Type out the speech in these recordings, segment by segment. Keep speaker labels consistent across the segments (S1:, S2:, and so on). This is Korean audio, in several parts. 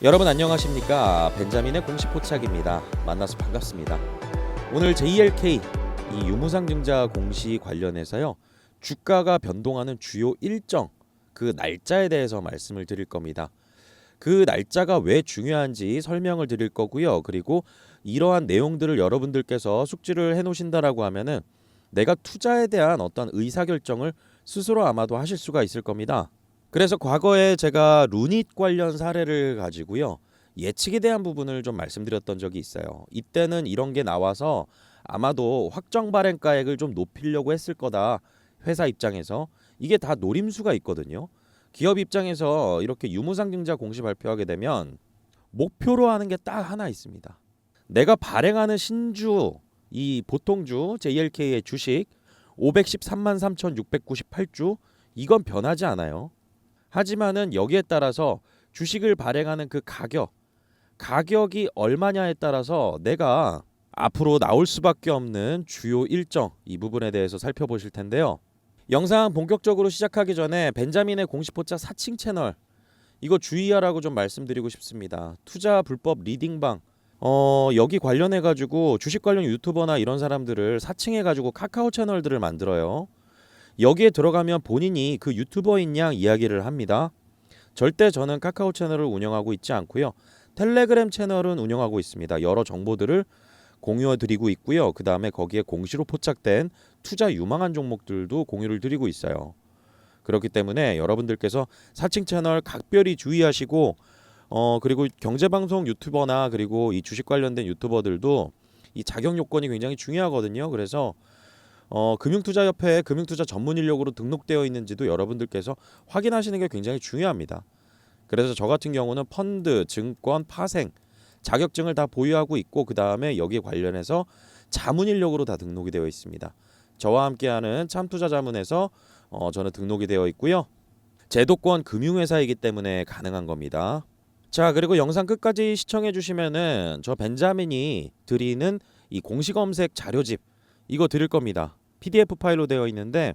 S1: 여러분 안녕하십니까? 벤자민의 공식 포착입니다. 만나서 반갑습니다. 오늘 JLK 이 유무상증자 공시 관련해서요. 주가가 변동하는 주요 일정 그 날짜에 대해서 말씀을 드릴 겁니다. 그 날짜가 왜 중요한지 설명을 드릴 거고요. 그리고 이러한 내용들을 여러분들께서 숙지를 해 놓으신다라고 하면은 내가 투자에 대한 어떤 의사결정을 스스로 아마도 하실 수가 있을 겁니다. 그래서 과거에 제가 루닛 관련 사례를 가지고요. 예측에 대한 부분을 좀 말씀드렸던 적이 있어요. 이때는 이런 게 나와서 아마도 확정 발행가액을 좀 높이려고 했을 거다. 회사 입장에서. 이게 다 노림수가 있거든요. 기업 입장에서 이렇게 유무상증자 공시 발표하게 되면 목표로 하는 게 딱 하나 있습니다. 내가 발행하는 신주 이 보통주 JLK의 주식 513만 3,698주 이건 변하지 않아요. 하지만은 여기에 따라서 주식을 발행하는 그 가격이 얼마냐에 따라서 내가 앞으로 나올 수밖에 없는 주요 일정 이 부분에 대해서 살펴보실 텐데요. 영상 본격적으로 시작하기 전에 벤자민의 공식 포착 사칭 채널 이거 주의하라고 좀 말씀드리고 싶습니다. 투자 불법 리딩방 여기 관련해 가지고 주식 관련 유튜버나 이런 사람들을 사칭해 가지고 카카오 채널들을 만들어요. 여기에 들어가면 본인이 그 유튜버인 양 이야기를 합니다. 절대 저는 카카오 채널을 운영하고 있지 않고요. 텔레그램 채널은 운영하고 있습니다. 여러 정보들을 공유해 드리고 있고요. 그 다음에 거기에 공시로 포착된 투자 유망한 종목들도 공유를 드리고 있어요. 그렇기 때문에 여러분들께서 사칭 채널 각별히 주의하시고 그리고 경제방송 유튜버나 그리고 이 주식 관련된 유튜버들도 이 자격 요건이 굉장히 중요하거든요. 그래서 금융투자협회에 금융투자 전문 인력으로 등록되어 있는지도 여러분들께서 확인하시는 게 굉장히 중요합니다. 그래서 저 같은 경우는 펀드, 증권, 파생 자격증을 다 보유하고 있고 그 다음에 여기에 관련해서 자문 인력으로 다 등록이 되어 있습니다. 저와 함께하는 참투자자문에서 저는 등록이 되어 있고요. 제도권 금융회사이기 때문에 가능한 겁니다. 자, 그리고 영상 끝까지 시청해 주시면은 저 벤자민이 드리는 이 공시검색 자료집 이거 드릴 겁니다. PDF 파일로 되어 있는데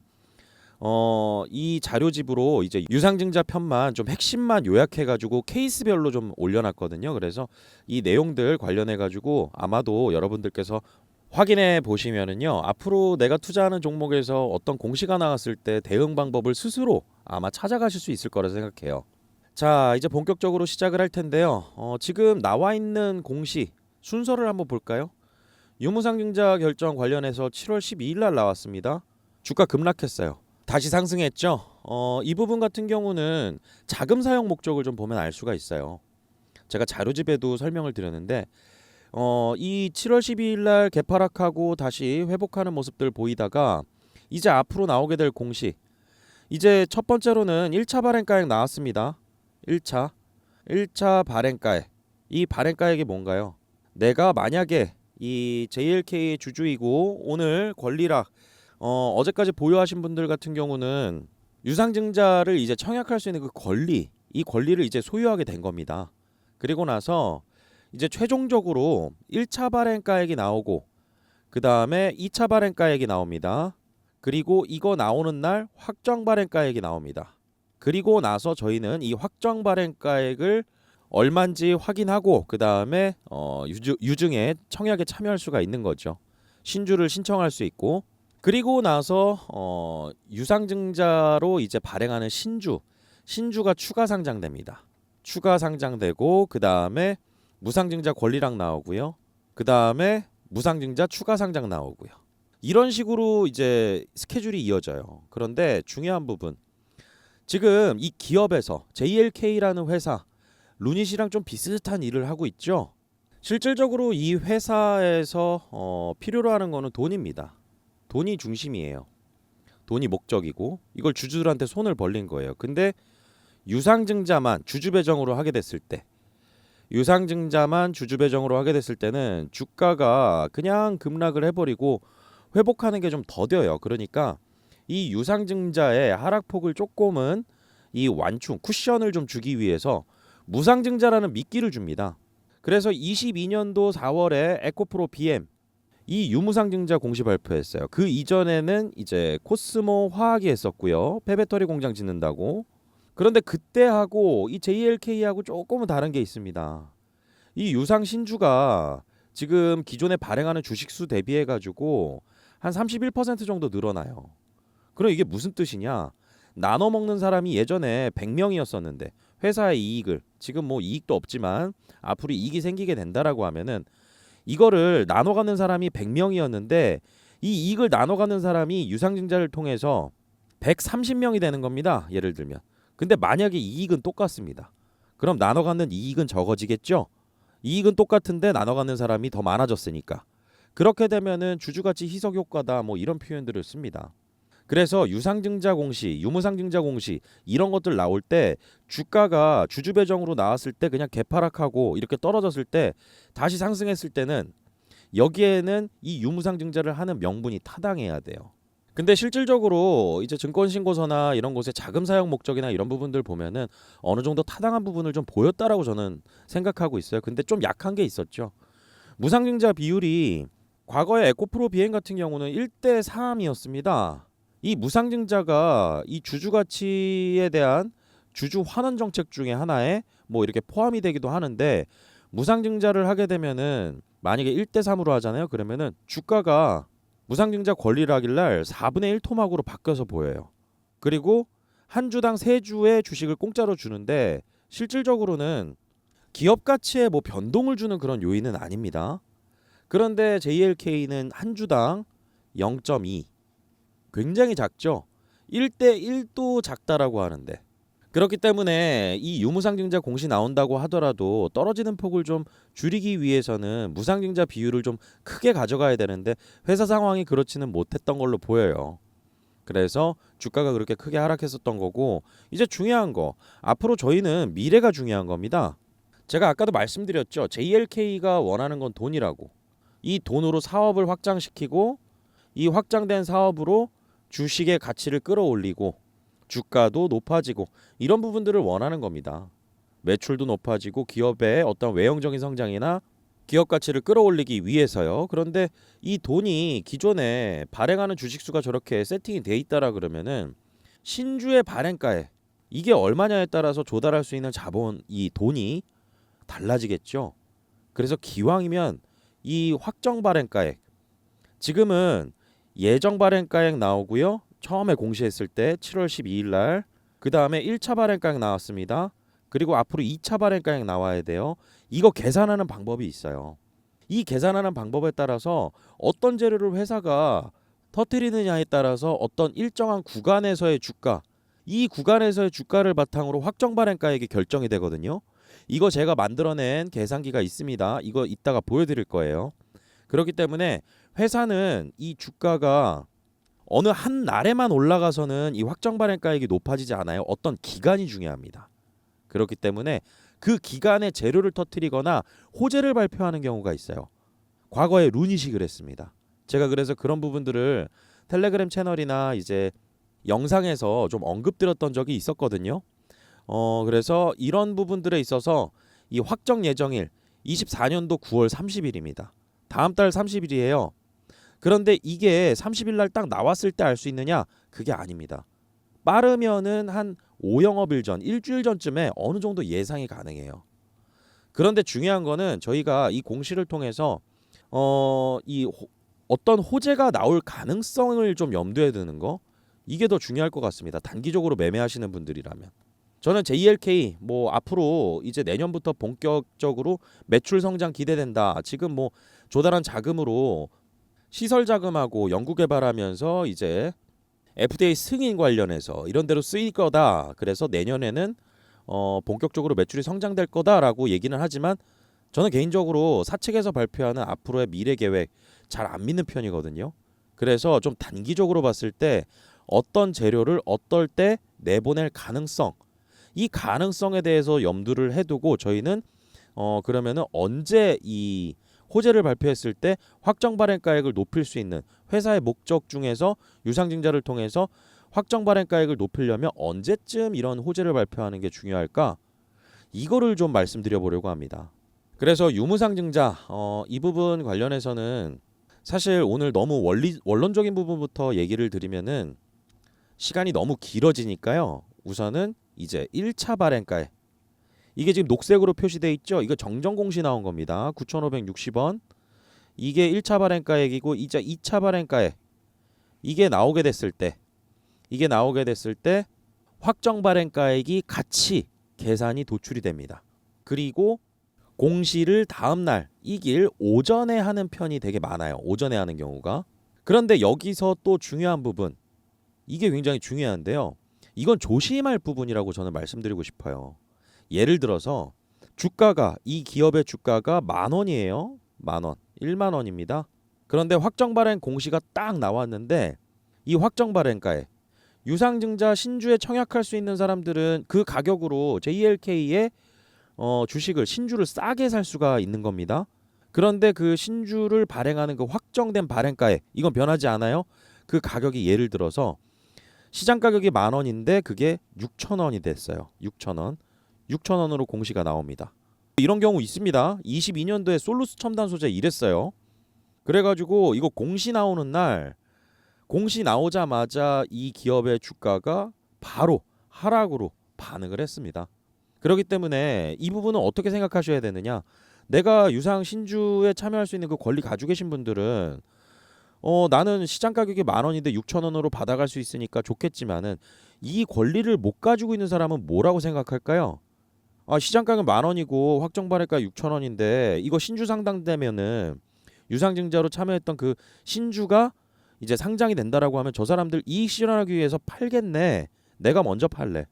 S1: 이 자료집으로 이제 유상증자 편만 좀 핵심만 요약해 가지고 케이스별로 좀 올려놨거든요. 그래서 이 내용들 관련해 가지고 아마도 여러분들께서 확인해 보시면은요. 앞으로 내가 투자하는 종목에서 어떤 공시가 나왔을 때 대응 방법을 스스로 아마 찾아가실 수 있을 거라 생각해요. 자, 이제 본격적으로 시작을 할 텐데요. 지금 나와 있는 공시 순서를 한번 볼까요? 유무상증자 결정 관련해서 7월 12일 날 나왔습니다. 주가 급락했어요. 다시 상승했죠. 이 부분 같은 경우는 자금 사용 목적을 좀 보면 알 수가 있어요. 제가 자료집에도 설명을 드렸는데 이 7월 12일 날 개파락하고 다시 회복하는 모습들 보이다가 이제 앞으로 나오게 될 공시 이제 첫 번째로는 1차 발행가액 나왔습니다. 1차 발행가액 이 발행가액이 뭔가요? 내가 만약에 이 JLK의 주주이고 오늘 권리락 어제까지 보유하신 분들 같은 경우는 유상증자를 이제 청약할 수 있는 그 이 권리를 이제 소유하게 된 겁니다. 그리고 나서 이제 최종적으로 1차 발행가액이 나오고 그 다음에 2차 발행가액이 나옵니다. 그리고 이거 나오는 날 확정 발행가액이 나옵니다. 그리고 나서 저희는 이 확정 발행가액을 얼마인지 확인하고 그 다음에 유증에 청약에 참여할 수가 있는 거죠. 신주를 신청할 수 있고 그리고 나서 유상증자로 이제 발행하는 신주가 추가 상장됩니다. 추가 상장되고 그 다음에 무상증자 권리락 나오고요. 그 다음에 무상증자 추가 상장 나오고요. 이런 식으로 이제 스케줄이 이어져요. 그런데 중요한 부분 지금 이 기업에서 JLK라는 회사 루닛이랑 좀 비슷한 일을 하고 있죠. 실질적으로 이 회사에서 필요로 하는 거는 돈입니다. 돈이 중심이에요. 돈이 목적이고 이걸 주주들한테 손을 벌린 거예요. 근데 유상증자만 주주 배정으로 하게 됐을 때 때는 주가가 그냥 급락을 해버리고 회복하는 게 좀 더뎌요. 그러니까 이 유상증자의 하락폭을 조금은 이 완충 쿠션을 좀 주기 위해서 무상증자라는 미끼를 줍니다. 그래서 22년도 4월에 에코프로 BM 이 유무상증자 공시 발표했어요. 그 이전에는 이제 코스모 화학이 했었고요. 폐배터리 공장 짓는다고. 그런데 그때하고 이 JLK하고 조금은 다른 게 있습니다. 이 유상 신주가 지금 기존에 발행하는 주식수 대비해 가지고 한 31% 정도 늘어나요. 그럼 이게 무슨 뜻이냐? 나눠 먹는 사람이 예전에 100명이었었는데 회사의 이익을 지금 뭐 이익도 없지만 앞으로 이익이 생기게 된다라고 하면은 이거를 나눠 갖는 사람이 100명이었는데 이 이익을 나눠 갖는 사람이 유상증자를 통해서 130명이 되는 겁니다. 예를 들면. 근데 만약에 이익은 똑같습니다. 그럼 나눠 갖는 이익은 적어지겠죠? 이익은 똑같은데 나눠 갖는 사람이 더 많아졌으니까. 그렇게 되면은 주주가치 희석 효과다 뭐 이런 표현들을 씁니다. 그래서 유상증자 공시, 유무상증자 공시 이런 것들 나올 때 주가가 주주 배정으로 나왔을 때 그냥 개파락하고 이렇게 떨어졌을 때 다시 상승했을 때는 여기에는 이 유무상증자를 하는 명분이 타당해야 돼요. 근데 실질적으로 이제 증권신고서나 이런 곳에 자금 사용 목적이나 이런 부분들 보면은 어느 정도 타당한 부분을 좀 보였다라고 저는 생각하고 있어요. 근데 좀 약한 게 있었죠. 무상증자 비율이 과거에 에코프로 비행 같은 경우는 1대 3이었습니다. 이 무상증자가 이 주주가치에 대한 주주 환원 정책 중에 하나에 뭐 이렇게 포함이 되기도 하는데 무상증자를 하게 되면은 만약에 1대 3으로 하잖아요. 그러면은 주가가 무상증자 권리를 하길날 4분의 1 토막으로 바뀌어서 보여요. 그리고 한 주당 3주의 주식을 공짜로 주는데 실질적으로는 기업 가치에 뭐 변동을 주는 그런 요인은 아닙니다. 그런데 JLK는 한 주당 0.2 굉장히 작죠. 1대 1도 작다라고 하는데 그렇기 때문에 이 유무상증자 공시 나온다고 하더라도 떨어지는 폭을 좀 줄이기 위해서는 무상증자 비율을 좀 크게 가져가야 되는데 회사 상황이 그렇지는 못했던 걸로 보여요. 그래서 주가가 그렇게 크게 하락했었던 거고 이제 중요한 거 앞으로 저희는 미래가 중요한 겁니다. 제가 아까도 말씀드렸죠. JLK가 원하는 건 돈이라고. 이 돈으로 사업을 확장시키고 이 확장된 사업으로 주식의 가치를 끌어올리고 주가도 높아지고 이런 부분들을 원하는 겁니다. 매출도 높아지고 기업의 어떤 외형적인 성장이나 기업 가치를 끌어올리기 위해서요. 그런데 이 돈이 기존에 발행하는 주식수가 저렇게 세팅이 돼 있다라 그러면은 신주의 발행가에 이게 얼마냐에 따라서 조달할 수 있는 자본 이 돈이 달라지겠죠. 그래서 기왕이면 이 확정 발행가액 지금은 예정 발행가액 나오고요. 처음에 공시했을 때 7월 12일 날 그다음에 1차 발행가액 나왔습니다. 그리고 앞으로 2차 발행가액 나와야 돼요. 이거 계산하는 방법이 있어요. 이 계산하는 방법에 따라서 어떤 재료를 회사가 터뜨리느냐에 따라서 어떤 일정한 구간에서의 주가 이 구간에서의 주가를 바탕으로 확정 발행가액이 결정이 되거든요. 이거 제가 만들어낸 계산기가 있습니다. 이거 이따가 보여드릴 거예요. 그렇기 때문에 회사는 이 주가가 어느 한 날에만 올라가서는 이 확정 발행가액이 높아지지 않아요. 어떤 기간이 중요합니다. 그렇기 때문에 그 기간에 재료를 터뜨리거나 호재를 발표하는 경우가 있어요. 과거에 루닛이 그랬습니다. 제가 그래서 그런 부분들을 텔레그램 채널이나 이제 영상에서 좀 언급드렸던 적이 있었거든요. 그래서 이런 부분들에 있어서 이 확정 예정일 24년도 9월 30일입니다. 다음 달 30일이에요. 그런데 이게 30일 날 딱 나왔을 때 알 수 있느냐? 그게 아닙니다. 빠르면은 한 5영업일 전, 일주일 전쯤에 어느 정도 예상이 가능해요. 그런데 중요한 거는 저희가 이 공시를 통해서 어떤 호재가 나올 가능성을 좀 염두에 두는 거 이게 더 중요할 것 같습니다. 단기적으로 매매하시는 분들이라면. 저는 JLK 뭐 앞으로 이제 내년부터 본격적으로 매출 성장 기대된다. 지금 뭐 조달한 자금으로 시설 자금하고 연구 개발하면서 이제 FDA 승인 관련해서 이런 데로 쓰일 거다. 그래서 내년에는 본격적으로 매출이 성장될 거다라고 얘기는 하지만 저는 개인적으로 사측에서 발표하는 앞으로의 미래 계획 잘 안 믿는 편이거든요. 그래서 좀 단기적으로 봤을 때 어떤 재료를 어떨 때 내보낼 가능성 이 가능성에 대해서 염두를 해두고 저희는 그러면은 언제 이 호재를 발표했을 때 확정 발행가액을 높일 수 있는 회사의 목적 중에서 유상증자를 통해서 확정 발행가액을 높이려면 언제쯤 이런 호재를 발표하는 게 중요할까? 이거를 좀 말씀드려 보려고 합니다. 그래서 유무상증자 이 부분 관련해서는 사실 오늘 너무 원론적인 부분부터 얘기를 드리면은 시간이 너무 길어지니까요. 우선은 이제 1차 발행가액. 이게 지금 녹색으로 표시되어 있죠. 이거 정정공시 나온 겁니다. 9,560원. 이게 1차 발행가액이고 이제 2차 발행가액. 이게 나오게 됐을 때 확정 발행가액이 같이 계산이 도출이 됩니다. 그리고 공시를 다음 날 이길 오전에 하는 편이 되게 많아요. 오전에 하는 경우가. 그런데 여기서 또 중요한 부분. 이게 굉장히 중요한데요. 이건 조심할 부분이라고 저는 말씀드리고 싶어요. 예를 들어서 주가가 이 기업의 주가가 10,000원이에요. 10,000원. 10,000원입니다. 그런데 확정 발행 공시가 딱 나왔는데 이 확정 발행가에 유상증자 신주에 청약할 수 있는 사람들은 그 가격으로 JLK의 주식을 신주를 싸게 살 수가 있는 겁니다. 그런데 그 신주를 발행하는 그 확정된 발행가에 이건 변하지 않아요. 그 가격이 예를 들어서 시장 가격이 10,000원인데 그게 6,000원이 됐어요. 6,000원. 6,000원으로 공시가 나옵니다. 이런 경우 있습니다. 22년도에 솔루스 첨단 소재 이랬어요. 그래가지고 이거 공시 나오는 날 공시 나오자마자 이 기업의 주가가 바로 하락으로 반응을 했습니다. 그렇기 때문에 이 부분은 어떻게 생각하셔야 되느냐? 내가 유상 신주에 참여할 수 있는 그 권리 가지고 계신 분들은 나는 시장 가격이 10,000원인데 6,000원으로 받아갈 수 있으니까 좋겠지만은 이 권리를 못 가지고 있는 사람은 뭐라고 생각할까요? 시장 가격 10,000원이고 확정 발행가 6,000원인데 이거 신주 상당되면은 유상증자로 참여했던 그 신주가 이제 상장이 된다라고 하면 저 사람들 이익 실현하기 위해서 팔겠네. 내가 먼저 팔래.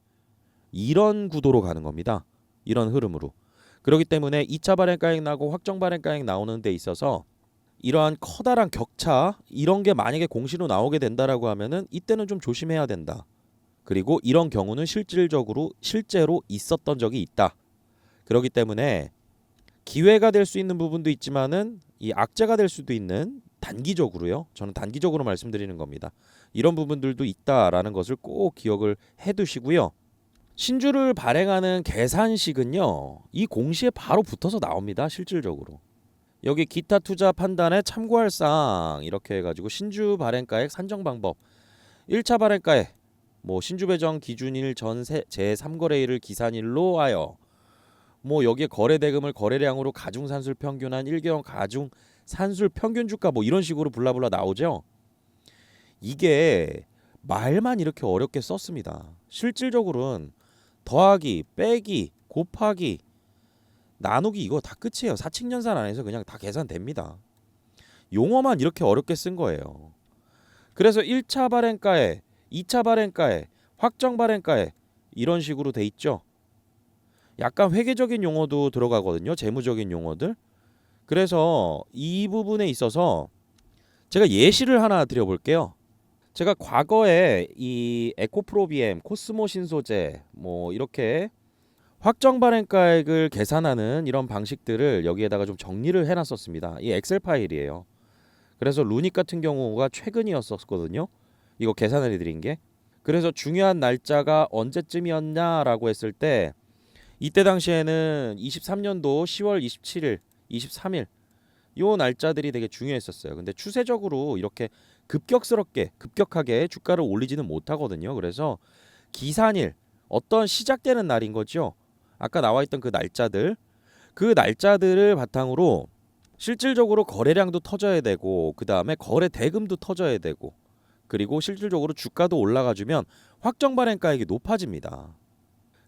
S1: 이런 구도로 가는 겁니다. 이런 흐름으로. 그렇기 때문에 2차 발행가액 나고 확정 발행가액 나오는 데 있어서 이러한 커다란 격차 이런 게 만약에 공시로 나오게 된다라고 하면은 이때는 좀 조심해야 된다. 그리고 이런 경우는 실제로 있었던 적이 있다. 그렇기 때문에 기회가 될 수 있는 부분도 있지만은 이 악재가 될 수도 있는 단기적으로요. 저는 단기적으로 말씀드리는 겁니다. 이런 부분들도 있다라는 것을 꼭 기억을 해두시고요. 신주를 발행하는 계산식은요. 이 공시에 바로 붙어서 나옵니다. 실질적으로. 여기 기타 투자 판단에 참고할 사항 이렇게 해가지고 신주 발행가액 산정 방법 1차 발행가액 신주 배정 기준일 전 제3거래일을 기산일로 하여 여기에 거래 대금을 거래량으로 가중 산술 평균한 1개월 가중 산술 평균 주가 이런 식으로 블라블라 나오죠. 이게 말만 이렇게 어렵게 썼습니다. 실질적으로는 더하기, 빼기, 곱하기, 나누기 이거 다 끝이에요. 사칙연산 안에서 그냥 다 계산됩니다. 용어만 이렇게 어렵게 쓴 거예요. 그래서 1차 발행가에 2차 발행가에 확정 발행가에 이런 식으로 돼 있죠. 약간 회계적인 용어도 들어가거든요. 재무적인 용어들. 그래서 이 부분에 있어서 제가 예시를 하나 드려볼게요. 제가 과거에 이 에코프로비엠, 코스모 신소재 이렇게 확정 발행가액을 계산하는 이런 방식들을 여기에다가 좀 정리를 해놨었습니다. 이 엑셀 파일이에요. 그래서 루닉 같은 경우가 최근이었었거든요. 이거 계산을 해드린 게. 그래서 중요한 날짜가 언제쯤이었냐라고 했을 때 이때 당시에는 23년도 10월 27일, 23일 요 날짜들이 되게 중요했었어요. 근데 추세적으로 이렇게 급격하게 주가를 올리지는 못하거든요. 그래서 기산일, 어떤 시작되는 날인 거죠. 아까 나와 있던 그 날짜들을 바탕으로 실질적으로 거래량도 터져야 되고 그 다음에 거래 대금도 터져야 되고 그리고 실질적으로 주가도 올라가주면 확정 발행가액이 높아집니다.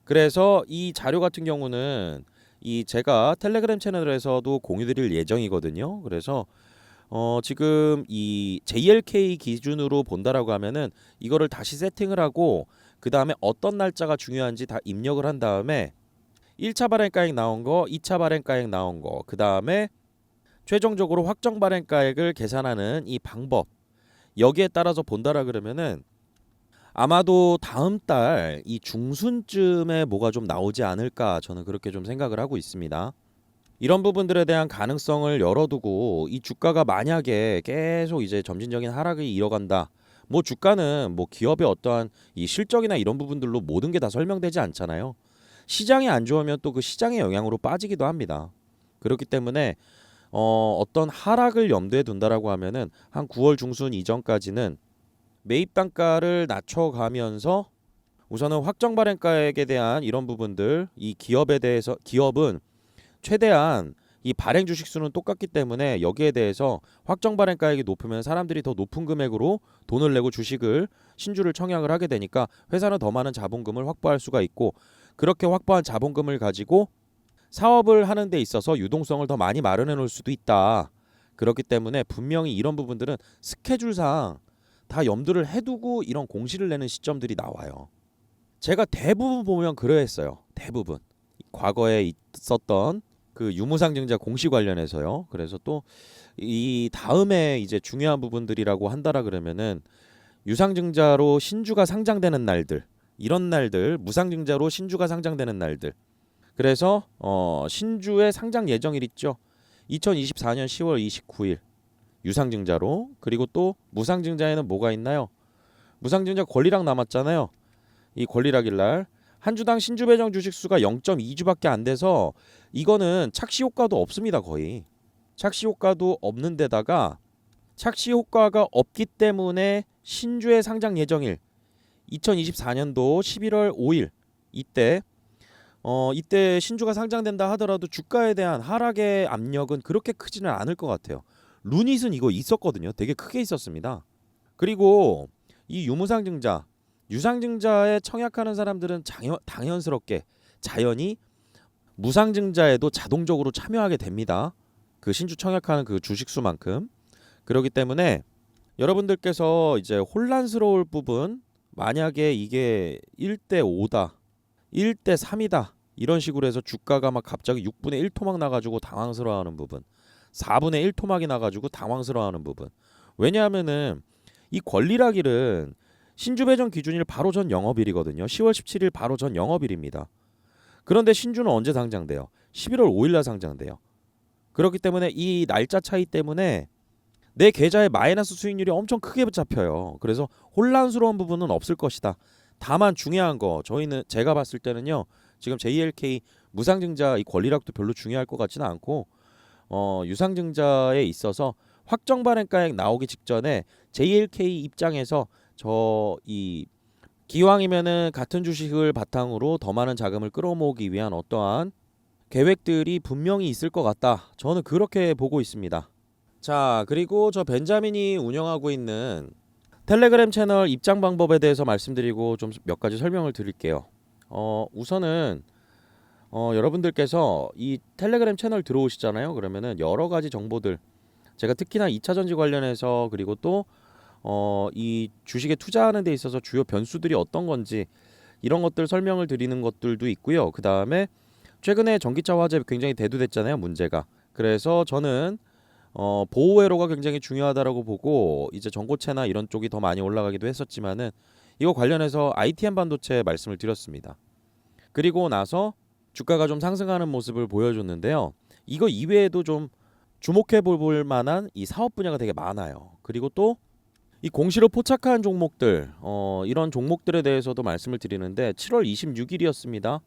S1: 그래서 이 자료 같은 경우는 제가 텔레그램 채널에서도 공유드릴 예정이거든요. 그래서 지금 이 JLK 기준으로 본다라고 하면은 이거를 다시 세팅을 하고 그 다음에 어떤 날짜가 중요한지 다 입력을 한 다음에 1차 발행가액 나온 거, 2차 발행가액 나온 거, 그 다음에 최종적으로 확정 발행가액을 계산하는 이 방법 여기에 따라서 본다라 그러면은 아마도 다음 달 이 중순쯤에 뭐가 좀 나오지 않을까 저는 그렇게 좀 생각을 하고 있습니다. 이런 부분들에 대한 가능성을 열어두고 이 주가가 만약에 계속 이제 점진적인 하락을 이어간다. 주가는 기업의 어떠한 이 실적이나 이런 부분들로 모든 게 다 설명되지 않잖아요. 시장이 안 좋으면 또 그 시장의 영향으로 빠지기도 합니다. 그렇기 때문에 어떤 하락을 염두에 둔다라고 하면은 한 9월 중순 이전까지는 매입 단가를 낮춰가면서 우선은 확정 발행가액에 대한 이런 부분들, 이 기업에 대해서 기업은 최대한 이 발행 주식 수는 똑같기 때문에 여기에 대해서 확정 발행가액이 높으면 사람들이 더 높은 금액으로 돈을 내고 주식을 신주를 청약을 하게 되니까 회사는 더 많은 자본금을 확보할 수가 있고, 그렇게 확보한 자본금을 가지고 사업을 하는 데 있어서 유동성을 더 많이 마련해 놓을 수도 있다. 그렇기 때문에 분명히 이런 부분들은 스케줄상 다 염두를 해두고 이런 공시를 내는 시점들이 나와요. 제가 대부분 보면 그러했어요. 대부분 과거에 있었던 그 유무상증자 공시 관련해서요. 그래서 또 이 다음에 이제 중요한 부분들이라고 한다라 그러면은 유상증자로 신주가 상장되는 날들, 이런 날들, 무상증자로 신주가 상장되는 날들. 그래서 신주의 상장 예정일 있죠. 2024년 10월 29일 유상증자로. 그리고 또 무상증자에는 뭐가 있나요? 무상증자 권리락 남았잖아요. 이 권리락일 날 한 주당 신주 배정 주식 수가 0.2주밖에 안 돼서 이거는 착시 효과도 없습니다. 거의 착시 효과도 없는 데다가 착시 효과가 없기 때문에 신주의 상장 예정일 2024년도 11월 5일 이때 이때 신주가 상장된다 하더라도 주가에 대한 하락의 압력은 그렇게 크지는 않을 것 같아요. 루닛은 이거 있었거든요. 되게 크게 있었습니다. 그리고 이 유무상증자, 유상증자에 청약하는 사람들은 당연스럽게 자연히 무상증자에도 자동적으로 참여하게 됩니다. 그 신주 청약하는 그 주식수만큼. 그렇기 때문에 여러분들께서 이제 혼란스러울 부분, 만약에 이게 1대 5다, 1대 3이다 이런 식으로 해서 주가가 막 갑자기 6분의 1 토막 나가지고 당황스러워하는 부분, 4분의 1 토막이 나가지고 당황스러워하는 부분. 왜냐하면은 이 권리락일은 신주 배정 기준일 바로 전 영업일이거든요. 10월 17일 바로 전 영업일입니다. 그런데 신주는 언제 상장돼요? 11월 5일 날 상장돼요. 그렇기 때문에 이 날짜 차이 때문에 내 계좌의 마이너스 수익률이 엄청 크게 잡혀요. 그래서 혼란스러운 부분은 없을 것이다. 다만 중요한 거, 제가 봤을 때는요. 지금 JLK 무상증자 이 권리락도 별로 중요할 것 같지는 않고 유상증자에 있어서 확정 발행가액 나오기 직전에 JLK 입장에서 이 기왕이면은 같은 주식을 바탕으로 더 많은 자금을 끌어모으기 위한 어떠한 계획들이 분명히 있을 것 같다. 저는 그렇게 보고 있습니다. 자, 그리고 저 벤자민이 운영하고 있는 텔레그램 채널 입장 방법에 대해서 말씀드리고 좀 몇 가지 설명을 드릴게요. 우선은 여러분들께서 이 텔레그램 채널 들어오시잖아요. 그러면은 여러 가지 정보들, 제가 특히나 2차 전지 관련해서, 그리고 또 이 주식에 투자하는 데 있어서 주요 변수들이 어떤 건지 이런 것들 설명을 드리는 것들도 있고요. 그 다음에 최근에 전기차 화재 굉장히 대두됐잖아요, 문제가. 그래서 저는 보호 회로가 굉장히 중요하다라고 보고 이제 전고체나 이런 쪽이 더 많이 올라가기도 했었지만은 이거 관련해서 ITM 반도체 말씀을 드렸습니다. 그리고 나서 주가가 좀 상승하는 모습을 보여줬는데요. 이거 이외에도 좀 주목해 볼 만한 이 사업 분야가 되게 많아요. 그리고 또 이 공시로 포착한 종목들, 이런 종목들에 대해서도 말씀을 드리는데 7월 26일이었습니다.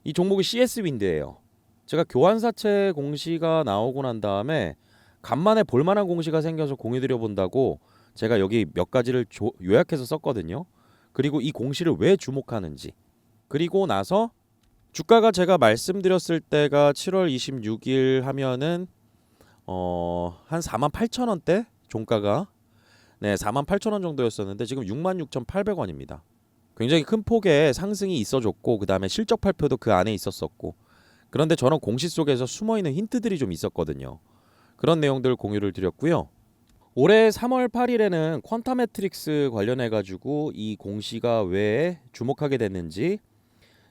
S1: 이 종목이 CS 윈드예요. 제가 교환사채 공시가 나오고 난 다음에 간만에 볼만한 공시가 생겨서 공유드려 본다고 제가 여기 몇 가지를 요약해서 썼거든요. 그리고 이 공시를 왜 주목하는지. 그리고 나서 주가가 제가 말씀드렸을 때가 7월 26일 하면은 한 48,000원대 종가가 48,000원 정도였었는데 지금 66,800원입니다. 굉장히 큰 폭의 상승이 있어줬고, 그 다음에 실적 발표도 그 안에 있었었고, 그런데 저는 공시 속에서 숨어있는 힌트들이 좀 있었거든요. 그런 내용들 공유를 드렸고요. 올해 3월 8일에는 퀀타 매트릭스 관련해가지고 이 공시가 왜 주목하게 됐는지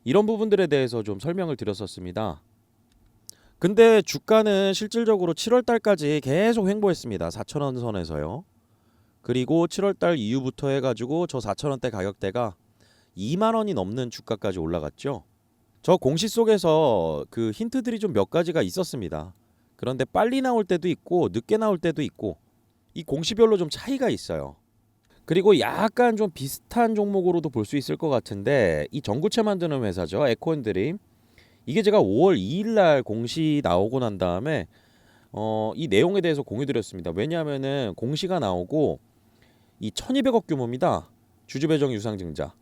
S1: 이런 부분들에 대해서 좀 설명을 드렸었습니다. 근데 주가는 실질적으로 7월달까지 계속 횡보했습니다. 4,000원 선에서요. 그리고 7월달 이후부터 해가지고 저 4,000원대 가격대가 2만원이 넘는 주가까지 올라갔죠. 저 공시 속에서 그 힌트들이 좀 몇 가지가 있었습니다. 그런데 빨리 나올 때도 있고 늦게 나올 때도 있고 이 공시별로 좀 차이가 있어요. 그리고 약간 좀 비슷한 종목으로도 볼 수 있을 것 같은데 이 전구체 만드는 회사죠. 에코앤드림. 이게 제가 5월 2일 날 공시 나오고 난 다음에 이 내용에 대해서 공유드렸습니다. 왜냐하면은 공시가 나오고 이 1,200억 규모입니다. 주주배정 유상증자.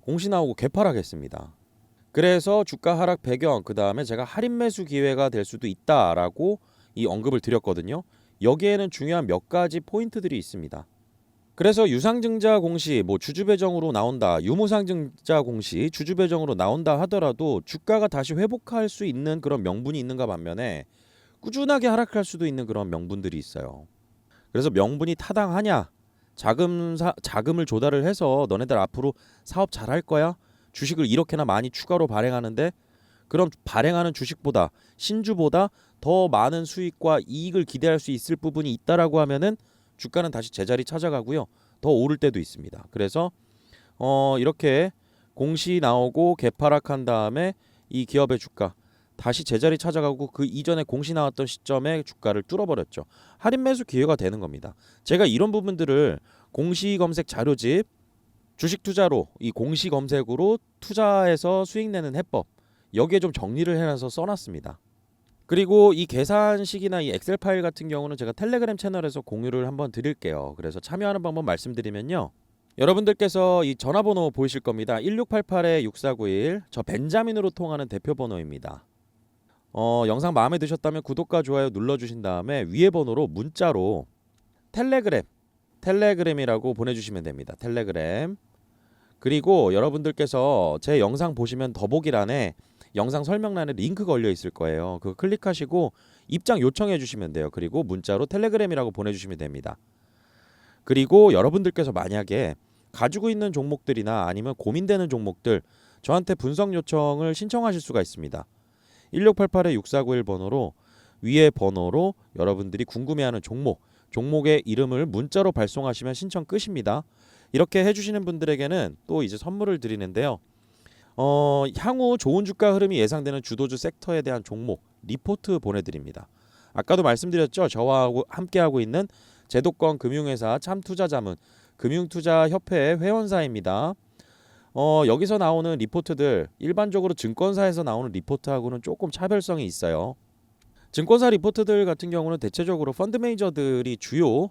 S1: 공시 나오고 개파락했습니다. 그래서 주가 하락 배경, 그 다음에 제가 할인 매수 기회가 될 수도 있다라고 이 언급을 드렸거든요. 여기에는 중요한 몇 가지 포인트들이 있습니다. 그래서 유상증자 공시, 주주 배정으로 나온다, 유무상증자 공시 주주 배정으로 나온다 하더라도 주가가 다시 회복할 수 있는 그런 명분이 있는가 반면에 꾸준하게 하락할 수도 있는 그런 명분들이 있어요. 그래서 명분이 타당하냐? 자금을 조달을 해서 너네들 앞으로 사업 잘할 거야? 주식을 이렇게나 많이 추가로 발행하는데 그럼 발행하는 주식보다 신주보다 더 많은 수익과 이익을 기대할 수 있을 부분이 있다라고 하면은 주가는 다시 제자리 찾아가고요. 더 오를 때도 있습니다. 그래서 이렇게 공시 나오고 개파락한 다음에 이 기업의 주가 다시 제자리 찾아가고 그 이전에 공시 나왔던 시점에 주가를 뚫어버렸죠. 할인 매수 기회가 되는 겁니다. 제가 이런 부분들을 공시 검색 자료집 주식 투자로 이 공시 검색으로 투자해서 수익 내는 해법 여기에 좀 정리를 해놔서 써놨습니다. 그리고 이 계산식이나 이 엑셀 파일 같은 경우는 제가 텔레그램 채널에서 공유를 한번 드릴게요. 그래서 참여하는 방법 말씀드리면요. 여러분들께서 이 전화번호 보이실 겁니다. 1688-6491 저 벤자민으로 통하는 대표번호입니다. 영상 마음에 드셨다면 구독과 좋아요 눌러주신 다음에 위에 번호로 문자로 텔레그램이라고 보내주시면 됩니다. 텔레그램. 그리고 여러분들께서 제 영상 보시면 더보기란에 영상 설명란에 링크 걸려 있을 거예요. 그거 클릭하시고 입장 요청해 주시면 돼요. 그리고 문자로 텔레그램이라고 보내주시면 됩니다. 그리고 여러분들께서 만약에 가지고 있는 종목들이나 아니면 고민되는 종목들 저한테 분석 요청을 신청하실 수가 있습니다. 1688-6491 번호로 위에 번호로 여러분들이 궁금해하는 종목의 이름을 문자로 발송하시면 신청 끝입니다. 이렇게 해주시는 분들에게는 또 이제 선물을 드리는데요. 향후 좋은 주가 흐름이 예상되는 주도주 섹터에 대한 종목 리포트 보내드립니다. 아까도 말씀드렸죠. 저와 함께하고 있는 제도권 금융회사 참투자자문 금융투자협회 회원사입니다. 여기서 나오는 리포트들 일반적으로 증권사에서 나오는 리포트하고는 조금 차별성이 있어요. 증권사 리포트들 같은 경우는 대체적으로 펀드 매니저들이 주요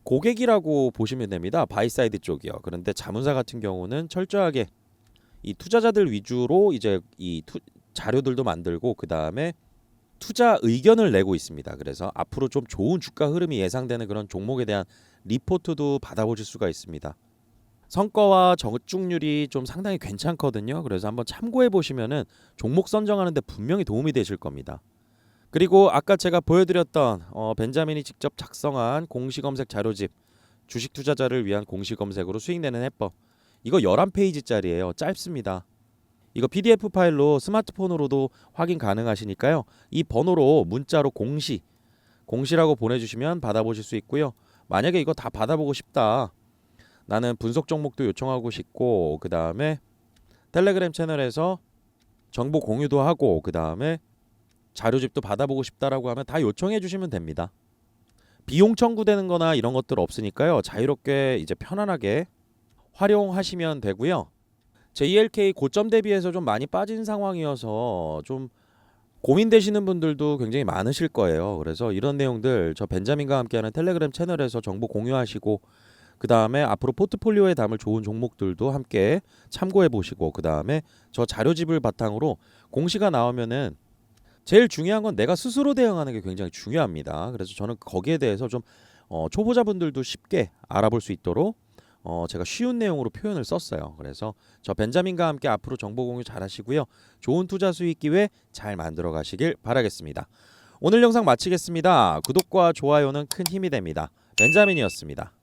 S1: 고객이라고 보시면 됩니다. 바이사이드 쪽이요. 그런데 자문사 같은 경우는 철저하게 이 투자자들 위주로 이제 자료들도 만들고 그 다음에 투자 의견을 내고 있습니다. 그래서 앞으로 좀 좋은 주가 흐름이 예상되는 그런 종목에 대한 리포트도 받아보실 수가 있습니다. 성과와 적중률이 좀 상당히 괜찮거든요. 그래서 한번 참고해 보시면은 종목 선정하는데 분명히 도움이 되실 겁니다. 그리고 아까 제가 보여드렸던 벤자민이 직접 작성한 공시검색 자료집 주식 투자자를 위한 공시검색으로 수익 내는 해법 이거 11페이지짜리예요. 짧습니다. 이거 PDF 파일로 스마트폰으로도 확인 가능하시니까요. 이 번호로 문자로 공시라고 보내주시면 받아보실 수 있고요. 만약에 이거 다 받아보고 싶다. 나는 분석 종목도 요청하고 싶고 그 다음에 텔레그램 채널에서 정보 공유도 하고 그 다음에 자료집도 받아보고 싶다라고 하면 다 요청해 주시면 됩니다. 비용 청구되는 거나 이런 것들 없으니까요. 자유롭게 이제 편안하게 활용하시면 되고요. JLK 고점 대비해서 좀 많이 빠진 상황이어서 좀 고민되시는 분들도 굉장히 많으실 거예요. 그래서 이런 내용들 저 벤자민과 함께하는 텔레그램 채널에서 정보 공유하시고 그 다음에 앞으로 포트폴리오에 담을 좋은 종목들도 함께 참고해 보시고 그 다음에 저 자료집을 바탕으로 공시가 나오면은 제일 중요한 건 내가 스스로 대응하는 게 굉장히 중요합니다. 그래서 저는 거기에 대해서 좀 초보자분들도 쉽게 알아볼 수 있도록 제가 쉬운 내용으로 표현을 썼어요. 그래서 저 벤자민과 함께 앞으로 정보 공유 잘 하시고요. 좋은 투자 수익 기회 잘 만들어 가시길 바라겠습니다. 오늘 영상 마치겠습니다. 구독과 좋아요는 큰 힘이 됩니다. 벤자민이었습니다.